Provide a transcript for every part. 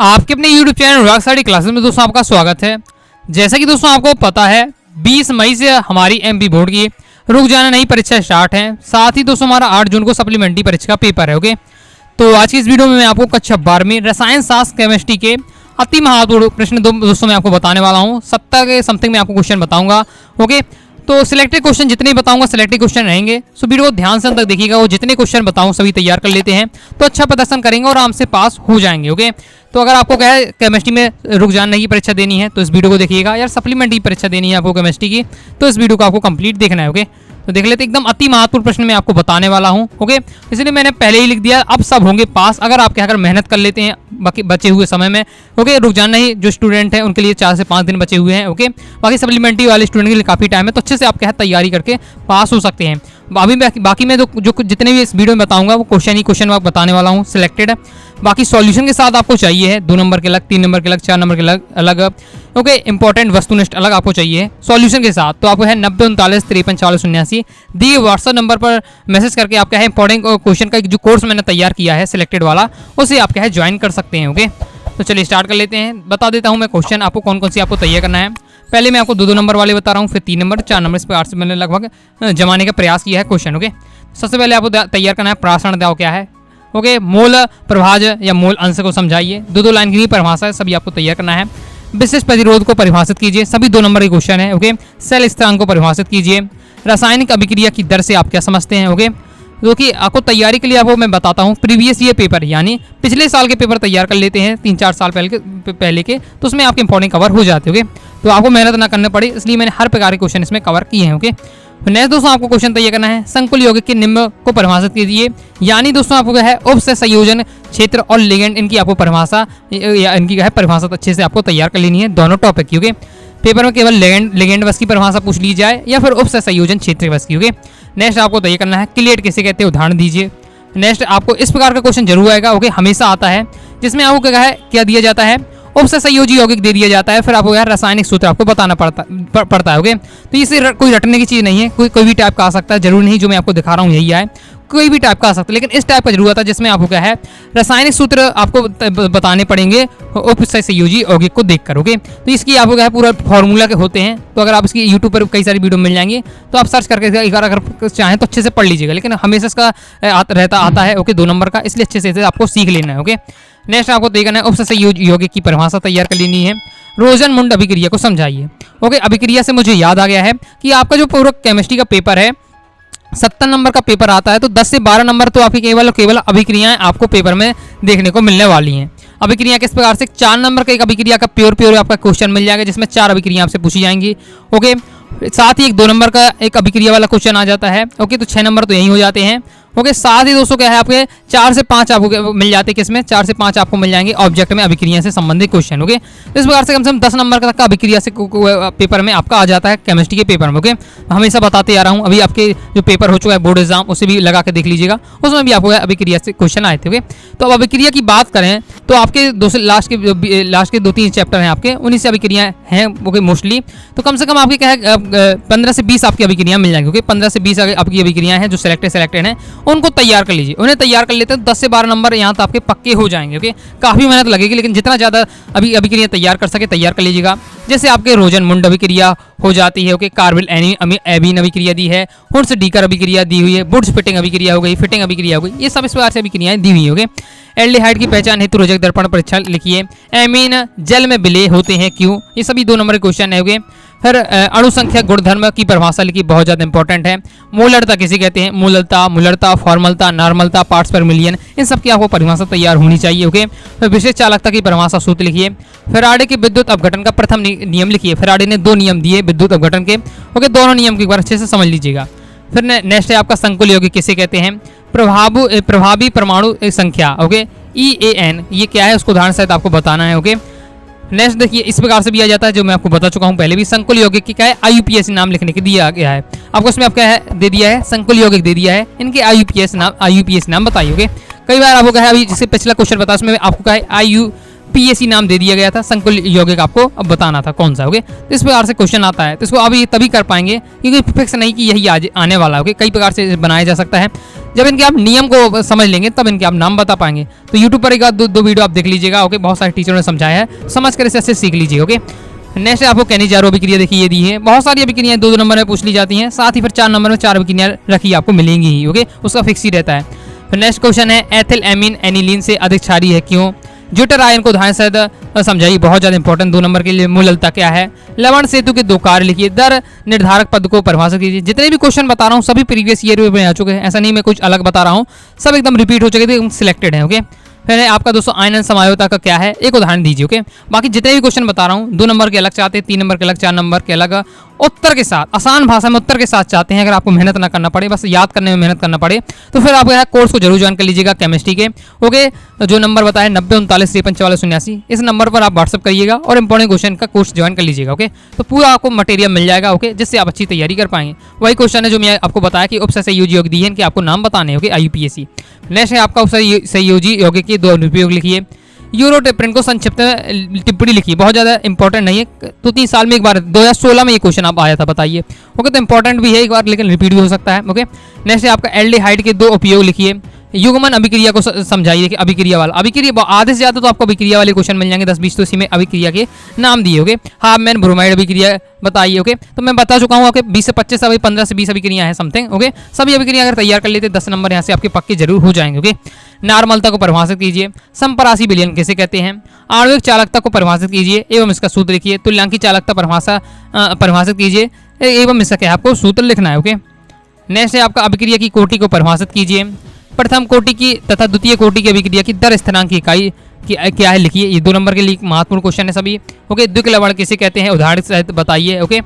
आपके अपने YouTube channel अनुराग study classes में दोस्तों आपका स्वागत है। जैसा कि दोस्तों आपको पता है 20 मई से हमारी एमपी बोर्ड की रुक जाना नई परीक्षा स्टार्ट है। साथ ही दोस्तों हमारा 8 जून को सप्लीमेंट्री परीक्षा का पेपर है। ओके, तो आज की इस वीडियो में मैं आपको कक्षा 12वीं रसायन शास्त्र केमिस्ट्री के अति महत्वपूर्ण प्रश्न दोस्तों मैं आपको बताने वाला हूँ। 70 के समथिंग में आपको क्वेश्चन बताऊंगा। ओके, तो सिलेक्टेड क्वेश्चन जितने बताऊंगा सिलेक्टेड क्वेश्चन रहेंगे। सो वीडियो को ध्यान से अंत तक देखिएगा। वो जितने क्वेश्चन बताऊं सभी तैयार कर लेते हैं तो अच्छा प्रदर्शन करेंगे और आराम से पास हो जाएंगे। ओके, तो अगर आपको क्या है केमिस्ट्री में रुक जाने की परीक्षा देनी है तो इस वीडियो को देखिएगा। यार सप्लीमेंट्री परीक्षा देनी है आपको केमिस्ट्री की तो इस वीडियो को आपको कंप्लीट देखना है। ओके, तो देख लेते एकदम अति महत्वपूर्ण प्रश्न मैं आपको बताने वाला हूं। ओके, इसलिए मैंने पहले ही लिख दिया, अब सब होंगे पास अगर आप क्या मेहनत कर लेते हैं बाकी बचे हुए समय में। ओके, रुक जाना ही जो स्टूडेंट है उनके लिए 4 से 5 दिन बचे हुए हैं। ओके, बाकी सप्लीमेंट्री वाले स्टूडेंट के लिए काफ़ी टाइम है तो अच्छे से आप क्या है तैयारी करके पास हो सकते हैं। अभी बाकी मैं जो जितने भी इस वीडियो में बताऊंगा वो क्वेश्चन ही क्वेश्चन आपको बताने वाला हूँ सिलेक्टेड है। बाकी सॉल्यूशन के साथ आपको चाहिए है 2 नंबर के अलग, 3 नंबर के अलग, 4 नंबर के अलग। ओके, इंपॉर्टेंट वस्तुनिष्ठ अलग आपको चाहिए सॉल्यूशन के साथ। तो आपको है 90 39 53 40 79 दिए व्हाट्सएप नंबर पर मैसेज करके आप क्या है इंपॉर्टेंट क्वेश्चन का जो कोर्स मैंने तैयार किया है सिलेक्टेड वाला उसे आप क्या है ज्वाइन कर सकते हैं। ओके, तो चलिए स्टार्ट कर लेते हैं। बता देता हूँ मैं क्वेश्चन आपको कौन कौन सी आपको तैयार करना है। पहले मैं आपको 2 नंबर वाले बता रहा हूँ, फिर 3 नंबर 4 नंबर, इस पर 8 से मैंने लगभग जमाने का प्रयास किया है क्वेश्चन। ओके, सबसे पहले आपको तैयार करना है प्रासरण दाव क्या है। ओके, मोल प्रभाज या मोल अंश को समझाइए। 2 लाइन की परिभाषा है, सभी आपको तैयार करना है। विशिष्ट प्रतिरोध को परिभाषित कीजिए, सभी 2 नंबर के क्वेश्चन है। ओके, सेल स्थिरांक को परिभाषित कीजिए। रासायनिक अभिक्रिया की दर से आप क्या समझते हैं। ओके, जो कि आपको तैयारी के लिए आपको मैं बताता हूँ प्रीवियस ईयर पेपर यानी पिछले साल के पेपर तैयार कर लेते हैं 3-4 साल पहले के तो उसमें आपके इंपॉर्टेंट कवर हो जाते हैं। ओके, तो आपको मेहनत ना करना पड़े इसलिए मैंने हर प्रकार के क्वेश्चन इसमें कवर किए हैं। ओके, नेक्स्ट दोस्तों आपको क्वेश्चन तैयार करना है संकुल यौगिक के निम्न को परिभाषित कीजिए। यानी दोस्तों आपको क्या है उपसे संयोजन क्षेत्र और लिगेंड इनकी आपको परिभाषा या इनकी क्या है परिभाषा अच्छे से आपको तैयार कर लेनी है दोनों टॉपिक की। ओके, पेपर में केवल लिगेंड बस की परिभाषा पूछ ली जाए या फिर उपसे संयोजन क्षेत्र बस की। ओके, नेक्स्ट आपको तैयार करना है क्लेट किसे कहते हैं उदाहरण दीजिए। नेक्स्ट आपको इस प्रकार का क्वेश्चन जरूर आएगा। ओके, हमेशा आता है जिसमें आपको क्या दिया जाता है उपसे संयोजी यौगिक दे दिया जाता है, फिर आपको यार रासायनिक सूत्र आपको बताना पड़ता है। ओके, तो इसे कोई रटने की चीज़ नहीं है, कोई भी टाइप का आ सकता है, जरूर नहीं जो मैं आपको दिखा रहा हूँ यही आए, कोई भी टाइप का आ सकता है, लेकिन इस टाइप का जरूर आता है जिसमें आपको क्या है रासायनिक सूत्र आपको बताने पड़ेंगे उपसे संयोजी यौगिक को देखकर। ओके, तो इसकी आपको क्या है पूरा फॉर्मूला के होते हैं, तो अगर आप इसकी यूट्यूब पर कई सारी वीडियो मिल जाएंगे तो आप सर्च करके अगर चाहें तो अच्छे से पढ़ लीजिएगा, लेकिन हमेशा इसका आता है। ओके, 2 नंबर का, इसलिए अच्छे से आपको सीख लेना है। ओके, नेक्स्ट आपको देखना है उपसे संयोजी यौगिक की परिभाषा तैयार कर लेनी है। रोजन-मुंड अभिक्रिया को समझाइए। ओके, अभिक्रिया से मुझे याद आ गया है कि आपका जो पूरा केमिस्ट्री का पेपर है 70 नंबर का पेपर आता है तो 10 से 12 नंबर तो आपकी केवल अभिक्रियाएं आपको पेपर में देखने को मिलने वाली हैं। अभिक्रिया किस प्रकार से 4 नंबर का एक अभिक्रिया का प्योर आपका क्वेश्चन मिल जाएगा जिसमें 4 अभिक्रिया आपसे पूछी जाएंगी। ओके, साथ ही एक 2 नंबर का एक अभिक्रिया वाला क्वेश्चन आ जाता है। ओके, तो 6 नंबर तो यही हो जाते हैं। ओके, साथ ही दोस्तों क्या है आपके 4 से 5 आपको मिल जाते हैं, किसमें 4 से 5 आपको मिल जाएंगे ऑब्जेक्ट में अभिक्रिया से संबंधित क्वेश्चन। ओके, तो इस प्रकार से कम से कम 10 नंबर तक का अभिक्रिया से पेपर में आपका आ जाता है केमिस्ट्री के पेपर में। ओके, हमेशा बताते आ रहा हूँ, अभी आपके जो पेपर हो चुका है बोर्ड एग्जाम उसे भी लगा के देख लीजिएगा, उसमें भी आपको अभिक्रिया से क्वेश्चन आए थे। ओके, तो अब अभिक्रिया की बात करें तो आपके लास्ट के 2-3 चैप्टर हैं आपके, उन्हीं से अभिक्रिया हैं। ओके, मोस्टली तो कम से कम आपके क्या है 15 से 20 आपकी अभिक्रिया मिल जाएंगी। ओके, 15 से 20 आपकी अभिक्रिया हैं जो सिलेक्टेड हैं, उनको तैयार कर लीजिए। उन्हें तैयार कर लेते हैं 10 से 12 नंबर यहाँ तो आपके पक्के हो जाएंगे। ओके, काफ़ी मेहनत लगेगी लेकिन जितना ज़्यादा अभिक्रिया तैयार कर सके तैयार कर लीजिएगा। जैसे आपके रोजन मुंड अभिक्रिया हो जाती है। ओके, कार्बिल एबीन अभिक्रिया दी है, हुड्स डीकर अभिक्रिया दी हुई है, बुड्स फिटिंग अभिक्रिया हो गई, फिटिंग अभिक्रिया हो गई, ये सब इस प्रकार से अभिक्रियाएं दी हुई है। ओके, एल्डिहाइड की पहचान हेतु रोजक दर्पण परीक्षा लिखिए। एमीन जल में विलय होते हैं क्यों, ये सभी 2 नंबर के क्वेश्चन है। फिर अणुसंख्या गुणधर्म की परिभाषा लिखी, बहुत ज़्यादा इंपॉर्टेंट है। मोलरता किसे कहते हैं, मूलरता, फॉर्मलता, नॉर्मलता, पार्ट्स पर मिलियन, इन सब की आपको परिभाषा तैयार होनी चाहिए। ओके, फिर विशेष चालकता की परिभाषा सूत्र लिखिए। फैराडे के विद्युत अपघटन का प्रथम नियम लिखिए। फैराडे ने 2 नियम दिए विद्युत अपघटन के। ओके, दोनों नियम की एक बार अच्छे से समझ लीजिएगा। फिर नेक्स्ट है आपका संकुल यौगिक किसे कहते हैं, प्रभावी परमाणु संख्या। ओके, EAN ये क्या है उसको उदाहरण सहित आपको बताना है। ओके, नेक्स्ट देखिए इस प्रकार से भी आ जाता है जो मैं आपको बता चुका हूं पहले भी। संकुल यौगिक की क्या है IUPAC नाम लिखने के दिया गया है आपको, इसमें आप क्या है दे दिया है संकुल यौगिक दे दिया है, इनके IUPAC नाम बताइए। ओके, कई बार आपको क्या है अभी जैसे पिछला क्वेश्चन बताया उसमें आपको क्या है पीएसी नाम दे दिया गया था, संकुल यौगिक आपको अब बताना था कौन सा। ओके, तो इस प्रकार से क्वेश्चन आता है, तो इसको अभी तभी कर पाएंगे क्योंकि फिक्स नहीं कि यही आज आने वाला है। ओके, कई प्रकार से बनाया जा सकता है, जब इनके आप नियम को समझ लेंगे तब इनके आप नाम बता पाएंगे। तो यूट्यूब पर एक दो वीडियो आप देख लीजिएगा। ओके, बहुत सारे टीचरों ने समझाया है, समझ कर इसे सीख लीजिए। ओके, नेक्स्ट आपको कैनिजारो अभिक्रिया देखिए ये दी है, बहुत सारी अभिक्रियाएं 2-2 नंबर में पूछ ली जाती हैं, साथ ही फिर 4 नंबर में 4 अभिक्रियाएं रखी आपको मिलेंगी ही। ओके, उसका फिक्स ही रहता है। फिर नेक्स्ट क्वेश्चन है एथिल एमीन एनिलीन से अधिक क्षारीय है क्यों? ज्यूटर आयन को उदाहरण सहित समझाइए, बहुत ज्यादा इंपॉर्टेंट 2 नंबर के लिए। मूललता क्या है? लवण सेतु के 2 कार्य लिखिए। दर निर्धारक पद को परिभाषित कीजिए। जितने भी क्वेश्चन बता रहा हूँ सभी प्रीवियस ईयर में आ चुके हैं, ऐसा नहीं मैं कुछ अलग बता रहा हूँ, सब एकदम रिपीट हो चुके थे, सिलेक्टेड है। ओके, फिर आपका दोस्तों आयनन समझौता का क्या है, एक उदाहरण दीजिए। ओके, बाकी जितने भी क्वेश्चन बता रहा हूँ 2 नंबर के अलग चाहते हैं, 3 नंबर के अलग, 4 नंबर के अलग, उत्तर के साथ आसान भाषा में उत्तर के साथ चाहते हैं। अगर आपको मेहनत ना करना पड़े, बस याद करने में मेहनत करना पड़े, तो फिर आप यह कोर्स को जरूर ज्वाइन कर लीजिएगा केमिस्ट्री के। ओके, जो नंबर बताया 90 39 53 44 89, इस नंबर पर आप व्हाट्सअप करिएगा और इंपॉर्टेंट क्वेश्चन का कोर्स ज्वाइन कर लीजिएगा। ओके, तो पूरा आपको मटेरियल मिल जाएगा। ओके, जिससे आप अच्छी तैयारी कर पाएंगे। वही क्वेश्चन है जो मैं आपको बताया कि उपसहयोगी यौगिक दिए हैं कि आपको नाम बताने हैं। Okay, IUPAC। नेक्स्ट है आपका उपसहयोगी यौगिक के 2 अनुप्रयोग लिखिए। यूरोटेप्रिन को संक्षिप्त में टिप्पणी लिखिए, बहुत ज़्यादा इंपॉर्टेंट नहीं है, तो 3 साल में एक बार 2016 में ये क्वेश्चन आप आया था, बताइए। ओके, तो इंपॉर्टेंट भी है एक बार, लेकिन रिपीट भी हो सकता है। ओके, नेक्स्ट है आपका एल्डिहाइड के 2 उपयोग लिखिए। युग्मन अभिक्रिया को समझाइए कि अभिक्रिया वाला, अभिक्रिया आधे से ज़्यादा तो आपको अभिक्रिया वाले क्वेश्चन मिल जाएंगे 10-20, तो इसी में अभिक्रिया के नाम दिए। ओके, हाफमैन ब्रोमाइड अभिक्रिया बताइए। ओके, तो मैं बता चुका हूँ आपके 20 से 25 अभी 15 से 20 अभिक्रिया है समथिंग। ओके, सभी अभिक्रिया अगर तैयार कर लेते 10 नंबर यहाँ से आपके पक्के जरूर हो जाएंगे। ओके, नॉर्मलता को परिभाषित कीजिए। संपरासी विलयन किसे कहते हैं? आणविक चालकता को परिभाषित कीजिए एवं इसका सूत्र लिखिए। तुल्यांकी चालकता परिभाषित कीजिए एवं इसका क्या आपको सूत्र लिखना है। ओके, नेक्स्ट है आपका अभिक्रिया की कोटि को परिभाषित कीजिए। प्रथम कोटि की तथा द्वितीय कोटि की अभिक्रिया की दर स्थिरांक की इकाई क्या है लिखिए। ये 2 नंबर के लिए महत्वपूर्ण क्वेश्चन है सभी। ओके, द्विक लवण किसे कहते हैं, उदाहरण सहित बताइए। ओके,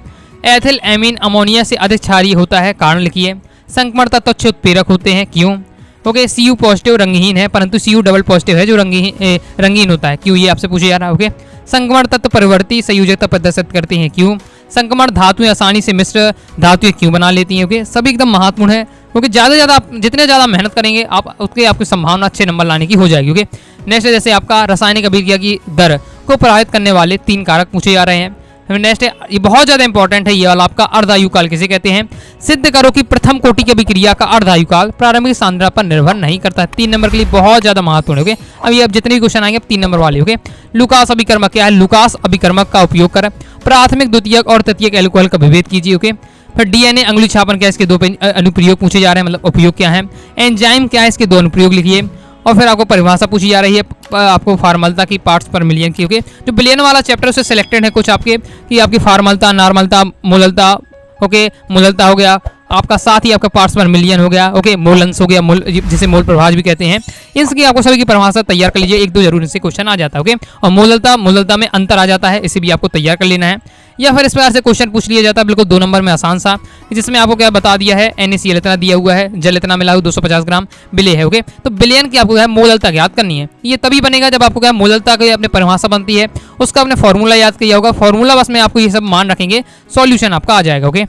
एथिल एमीन अमोनिया से अधिक क्षारीय होता है, कारण लिखिए। संक्रमण तत्व अच्छे उत्प्रेरक होते हैं, क्यों? ओके, Cu पॉजिटिव रंगहीन है परंतु Cu डबल पॉजिटिव है जो रंगीन होता है, क्यों? ये आपसे पूछे जा रहा है। ओके, संक्रमण तत्व परिवर्ती संयोजकता प्रदर्शित करते हैं, क्यों? संक्रमण धातुएं आसानी से मिश्र धातुएं क्यों बना लेती हैं? ओके, सभी एकदम महत्वपूर्ण है, क्योंकि ज़्यादा आप जितने ज़्यादा मेहनत करेंगे आप उतनी आपकी संभावना अच्छे नंबर लाने की हो जाएगी। ओके, नेक्स्ट है जैसे आपका रासायनिक अभिक्रिया की दर को प्रभावित करने वाले 3 कारक पूछे जा रहे हैं। नेक्स्ट है, ये बहुत ज़्यादा इंपॉर्टेंट है, ये वाला आपका अर्धायुकाल किसे कहते हैं? सिद्ध करो कि प्रथम कोटि की अभिक्रिया का अर्धायुकाल प्रारंभिक सांद्रता पर निर्भर नहीं करता है। 3 नंबर के लिए बहुत ज़्यादा महत्वपूर्ण है। ओके, अब जितने भी क्वेश्चन आएंगे 3 नंबर वाले। ओके, लुकास अभिकर्मक क्या है? लुकास अभिकर्मक का उपयोग कर प्राथमिक, द्वितीयक और तृतीयक एल्कोहल का विभेद कीजिए। ओके, फिर DNA अंगुली छापन क्या है, इसके 2 अनुप्रयोग पूछे जा रहे हैं, मतलब उपयोग क्या है। एंजाइम क्या है, इसके 2 अनुप्रयोग लिखिए। और फिर आपको परिभाषा पूछी जा रही है आपको फार्मलता की पार्ट्स पर मिलियन की। ओके, जो बिलियन वाला चैप्टर उससे सिलेक्टेड है कुछ आपके कि आपकी फार्मलता, नॉर्मलता, मोललता। ओके, मोललता हो गया आपका, साथ ही आपका पार्ट्स पर मिलियन हो गया। ओके, मोलन्स हो गया, मोल जिसे मोल प्रभाज भी कहते हैं। इसकी आपको सभी की परिभाषा तैयार कर लीजिए, 1-2 जरूर इनसे क्वेश्चन आ जाता है। ओके, और मोललता में अंतर आ जाता है, इसे भी आपको तैयार कर लेना है। या फिर इस प्रकार से क्वेश्चन पूछ लिया जाता है बिल्कुल 2 नंबर में आसान सा, जिसमें आपको क्या बता दिया है, NaCl इतना दिया हुआ है, जल इतना मिला हुआ 250 ग्राम बिले है। ओके, तो बिलियन की आपको क्या है मोललता याद करनी है। ये तभी बनेगा जब आपको क्या मोललता की अपने परिभाषा बनती है, उसका अपने फॉर्मूला याद किया होगा, फॉर्मूला बस में आपको ये सब मान रखेंगे, सॉल्यूशन आपका आ जाएगा। ओके,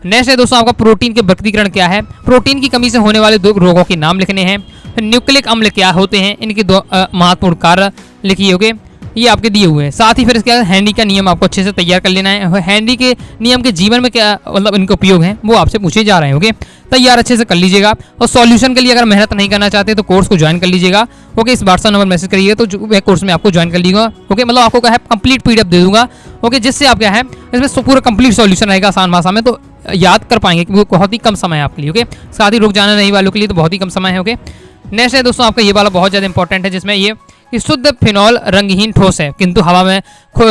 नेक्स्ट है दोस्तों आपका प्रोटीन के व्यक्तिकरण क्या है? प्रोटीन की कमी से होने वाले 2 रोगों के नाम लिखने हैं। न्यूक्लिक अम्ल क्या होते हैं, इनके 2 महत्वपूर्ण कार्य लिखिए। ओके, ये आपके दिए हुए हैं। साथ ही फिर इसके बाद हेनरी का नियम आपको अच्छे से तैयार कर लेना है। हेनरी के नियम के जीवन में क्या मतलब इनके उपयोग हैं वो आपसे पूछे जा रहे हैं। ओके, तैयार अच्छे से कर लीजिएगा। और सॉल्यूशन के लिए अगर मेहनत नहीं करना चाहते तो कोर्स को ज्वाइन कर लीजिएगा। ओके, इस व्हाट्सएप नंबर मैसेज करिएगा तो मैं कोर्स में आपको ज्वाइन कर लीजिएगा। ओके, मतलब आपको क्या है कंप्लीट PDF दे दूंगा। ओके, जिससे आप क्या है इसमें पूरा कंप्लीट सॉल्यूशन रहेगा आसान भाषा में, तो याद कर पाएंगे क्योंकि बहुत ही कम समय है आपके लिए। ओके, साथ ही रुक जाने नहीं वालों के लिए तो बहुत ही कम समय है। ओके, नेक्स्ट है दोस्तों आपका ये वाला बहुत ज़्यादा इंपॉर्टेंट है, जिसमें ये कि शुद्ध फिनॉल रंगहीन ठोस है किंतु हवा में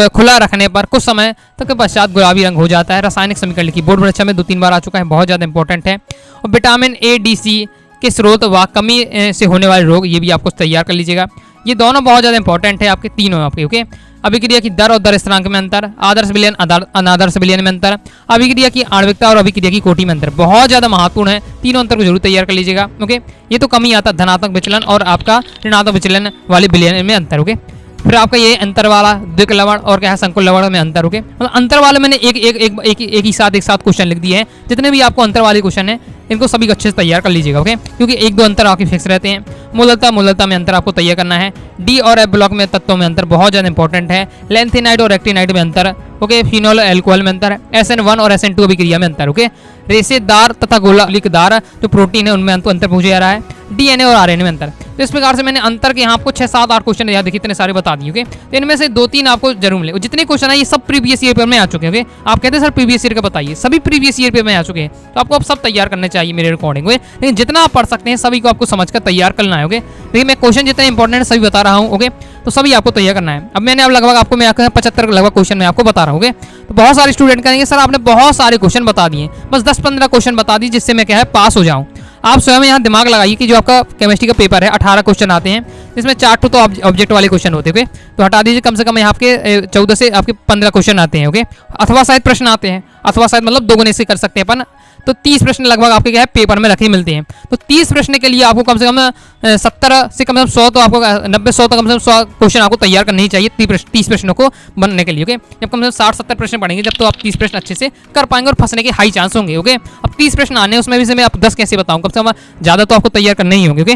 खुला रखने पर कुछ समय तक के पश्चात गुलाबी रंग हो जाता है। रासायनिक समीकरण लिखिए, बोर्ड परीक्षा में 2-3 बार आ चुका है, बहुत ज़्यादा इंपॉर्टेंट है। और विटामिन A, D, C के स्रोत व कमी से होने वाले रोग, ये भी आपको तैयार कर लीजिएगा। ये दोनों बहुत ज़्यादा इंपॉर्टेंट है आपके, तीनों आपके। ओके, अभिक्रिया की दर और दर स्थिरांक में अंतर, आदर्श विलयन अनादर्श विलयन में अंतर, अभिक्रिया की आणविकता और अभिक्रिया की कोटि में अंतर, बहुत ज़्यादा महत्वपूर्ण है। तीनों अंतर को जरूर तैयार कर लीजिएगा। ओके, ये तो कम ही आता, धनात्मक विचलन और आपका ऋणात्मक विचलन वाले विलयन में अंतर। ओके, फिर आपका ये अंतर वाला द्विक लवण और क्या है संकुल लवण में अंतर, ओके। मतलब अंतर वाले मैंने एक साथ क्वेश्चन लिख दिए हैं। जितने भी आपको अंतर वाले क्वेश्चन है इनको सभी को अच्छे से तैयार कर लीजिएगा, ओके, क्योंकि एक दो अंतर आपके फिक्स रहते हैं। मूलता में अंतर आपको तैयार करना है। डी और एफ ब्लॉक में तत्वों में अंतर बहुत ज़्यादा इंपॉर्टेंट है। लेंथेनाइड और एक्टिनाइड में अंतर, ओके। फिनोल अल्कोहल में अंतर है। SN1 और SN2 अभिक्रिया में अंतर, ओके। रेशेदार तथा गोलालिकदार जो प्रोटीन है उनमें अंतर पूछा जा रहा है। DNA और RNA में अंतर। तो इस प्रकार से मैंने अंतर के यहाँ आपको 6, 7, 8 क्वेश्चन याद देखिए इतने सारे बता दिए, ओके। तो इनमें से 2-3 आपको जरूर मिले। जितने क्वेश्चन है ये सब प्रीवियस ईयर पेपर में आ चुके हैं, ओके। आप कहते हैं सर प्रीवियस ईयर का बताइए, सभी प्रीवियस ईयर पेपर में आ चुके हैं। तो आपको अब सब तैयार करने चाहिए मेरे अकॉर्डिंग, ओके। लेकिन जितना आप पढ़ सकते हैं सभी को आपको समझकर तैयार करना है, ओके। देखिए मैं क्वेश्चन जितने इंपॉर्टेंट है सभी बता रहा हूँ, ओके। तो सभी आपको तैयार करना है। अब मैंने अब लगभग आपको मैं 75 लगभग क्वेश्चन मैं आपको बता रहा हूँ, ओके। तो बहुत सारे स्टूडेंट कहेंगे सर आपने बहुत सारे क्वेश्चन बता दिए, बस 10-15 क्वेश्चन बता दिए जिससे मैं क्या है पास हो जाऊँ। आप स्वयं यहाँ दिमाग लगाइए कि जो आपका केमिस्ट्री का पेपर है 18 क्वेश्चन आते हैं, जिसमें 4 तो ऑब्जेक्ट वाले क्वेश्चन होते हैं, ओके। तो हटा दीजिए, कम से कम यहाँ आपके 14 से आपके 15 क्वेश्चन आते हैं, ओके। अथवा शायद प्रश्न आते हैं, अथवा शायद मतलब दोगुने से कर सकते हैं अपन। तो 30 प्रश्न लगभग आपके क्या है पेपर में रखे मिलते हैं। तो 30 प्रश्न के लिए आपको कम से कम 70 से कम से कम 100 तो आपको 90-100 तो कम से कम 100 क्वेश्चन आपको तैयार करने ही चाहिए 30 प्रश्नों को बनने के लिए, ओके। जब कम से कम 60-70 प्रश्न पढ़ेंगे जब तो आप 30 प्रश्न अच्छे से कर पाएंगे और फंसने के हाई चांस होंगे, ओके। अब 30 प्रश्न आने उसमें भी से मैं आप 10 कैसे बताऊँ, कम से कम ज़्यादा तो आपको तैयार करने ही होंगे, ओके।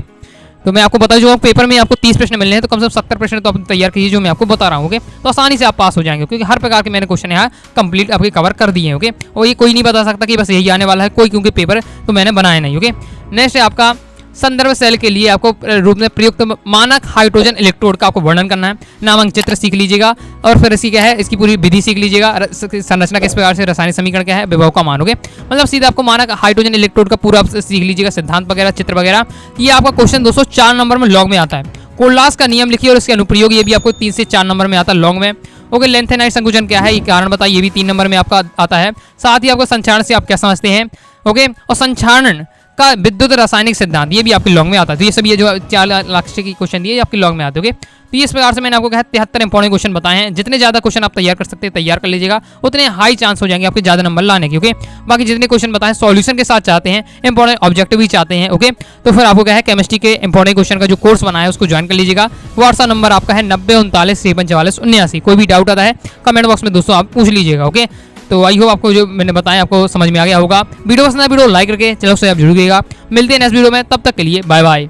तो मैं आपको बता जो पेपर में आपको 30 प्रश्न मिलने हैं तो कम से कम 70 प्रश्न तो आप तैयार कीजिए जो मैं आपको बता रहा हूँ, ओके। तो आसानी से आप पास हो जाएंगे क्योंकि हर प्रकार के मैंने क्वेश्चन यहाँ कंप्लीट आपके कवर कर दिए हैं, ओके। और ये कोई नहीं बता सकता कि बस यही आने वाला है कोई, क्योंकि पेपर तो मैंने बनाया नहीं, ओके। नेक्स्ट है आपका संदर्भ सेल के लिए आपको रूप में प्रयुक्त मानक हाइड्रोजन इलेक्ट्रोड का आपको वर्णन करना है। नामांक चित्र सीख लीजिएगा और फिर इसकी क्या है इसकी पूरी विधि सीख लीजिएगा। संरचना किस प्रकार से, रासायनिक समीकरण क्या है, विभव का मान, ओके। मतलब सीधा आपको मानक हाइड्रोजन इलेक्ट्रोड का पूरा सीख लीजिएगा, सिद्धांत वगैरह चित्र वगैरह। ये आपका क्वेश्चन 204 नंबर में लॉग में आता है। कोल्लास का नियम लिखिए और इसके अनुप्रयोग, ये भी आपको 3 से 4 नंबर में आता है लॉग में, ओके। लेंथेनाइड संकुचन क्या है ये कारण बताइए, ये भी 3 नंबर में आपका आता है। साथ ही आपको संचारण से आप क्या समझते हैं, ओके। और संचारण का विद्युत रासायनिक सिद्धांत ये भी आपके लॉग में आता है। तो ये सब ये जो 4 लाख की क्वेश्चन दिए आपके लॉग में आते हैं, ओके। तो इस प्रकार से मैंने आपको कहा 73 इंपॉर्टेंट क्वेश्चन बताए हैं। जितने ज़्यादा क्वेश्चन आप तैयार कर सकते हैं तैयार कर लीजिएगा, उतने हाई चांस हो जाएंगे आपके ज़्यादा नंबर लाने के, ओके। बाकी जितने क्वेश्चन बताए सॉल्यूशन के साथ चाहते हैं, इंपॉर्टेंट ऑब्जेक्टिव भी चाहते हैं, ओके। तो फिर आपको क्या है केमिस्ट्री के इंपॉर्टेंट क्वेश्चन का जो कोर्स बनाया है उसको ज्वाइन कर लीजिएगा। व्हाट्सअप नंबर आपका है 9039534479। कोई भी डाउट आता है कमेंट बॉक्स में दोस्तों आप पूछ लीजिएगा, ओके। तो आई होप आपको जो मैंने बताया आपको समझ में आ गया होगा। वीडियो पसंद है वीडियो लाइक करके चलो से आप जुड़िएगा। मिलते हैं नेक्स्ट वीडियो में, तब तक के लिए बाय बाय।